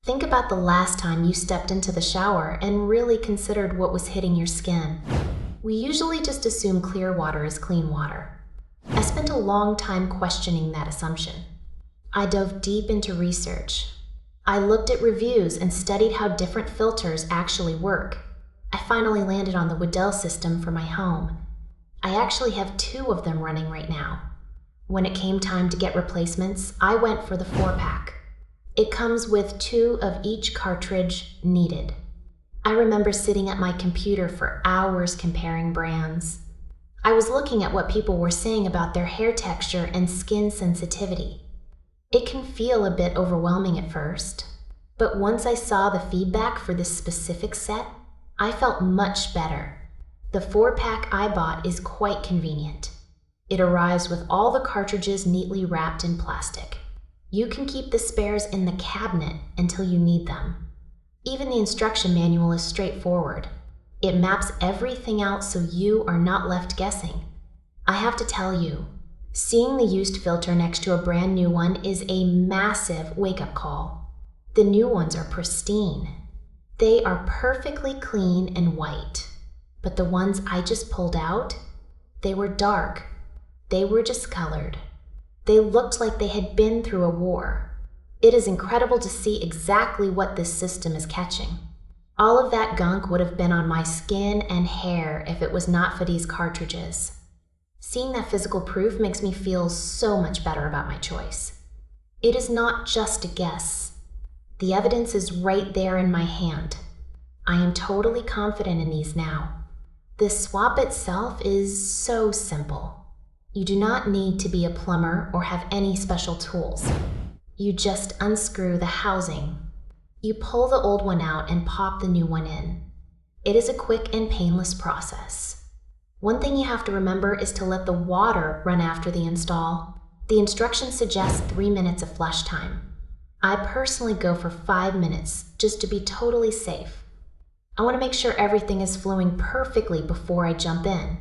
Think about the last time you stepped into the shower and really considered what was hitting your skin. We usually just assume clear water is clean water. I spent a long time questioning that assumption. I dove deep into research. I looked at reviews and studied how different filters actually work. I finally landed on the Weddell system for my home. I actually have 2 of them running right now. When it came time to get replacements, I went for the 4-pack. It comes with 2 of each cartridge needed. I remember sitting at my computer for hours comparing brands. I was looking at what people were saying about their hair texture and skin sensitivity. It can feel a bit overwhelming at first, but once I saw the feedback for this specific set, I felt much better. The 4-pack I bought is quite convenient. It arrives with all the cartridges neatly wrapped in plastic. You can keep the spares in the cabinet until you need them. Even the instruction manual is straightforward. It maps everything out so you are not left guessing. I have to tell you, seeing the used filter next to a brand new one is a massive wake-up call. The new ones are pristine. They are perfectly clean and white. But the ones I just pulled out, they were dark. They were discolored. They looked like they had been through a war. It is incredible to see exactly what this system is catching. All of that gunk would have been on my skin and hair if it was not for these cartridges. Seeing that physical proof makes me feel so much better about my choice. It is not just a guess. The evidence is right there in my hand. I am totally confident in these now. This swap itself is so simple. You do not need to be a plumber or have any special tools. You just unscrew the housing. You pull the old one out and pop the new one in. It is a quick and painless process. One thing you have to remember is to let the water run after the install. The instructions suggest 3 minutes of flush time. I personally go for 5 minutes just to be totally safe. I want to make sure everything is flowing perfectly before I jump in.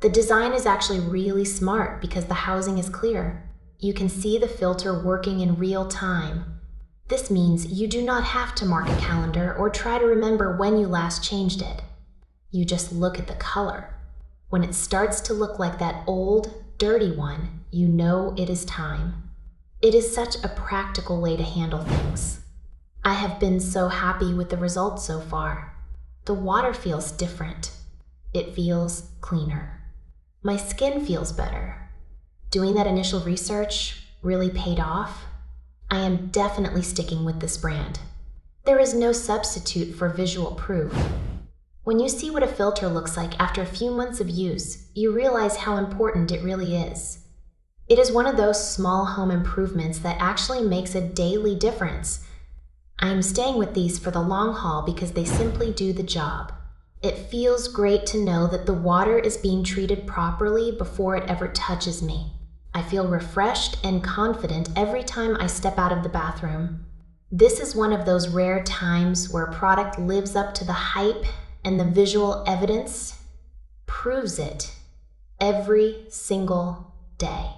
The design is actually really smart because the housing is clear. You can see the filter working in real time. This means you do not have to mark a calendar or try to remember when you last changed it. You just look at the color. When it starts to look like that old, dirty one, you know it is time. It is such a practical way to handle things. I have been so happy with the results so far. The water feels different. It feels cleaner. My skin feels better. Doing that initial research really paid off. I am definitely sticking with this brand. There is no substitute for visual proof. When you see what a filter looks like after a few months of use, you realize how important it really is. It is one of those small home improvements that actually makes a daily difference. I am staying with these for the long haul because they simply do the job. It feels great to know that the water is being treated properly before it ever touches me. I feel refreshed and confident every time I step out of the bathroom. This is one of those rare times where a product lives up to the hype and the visual evidence proves it every single day.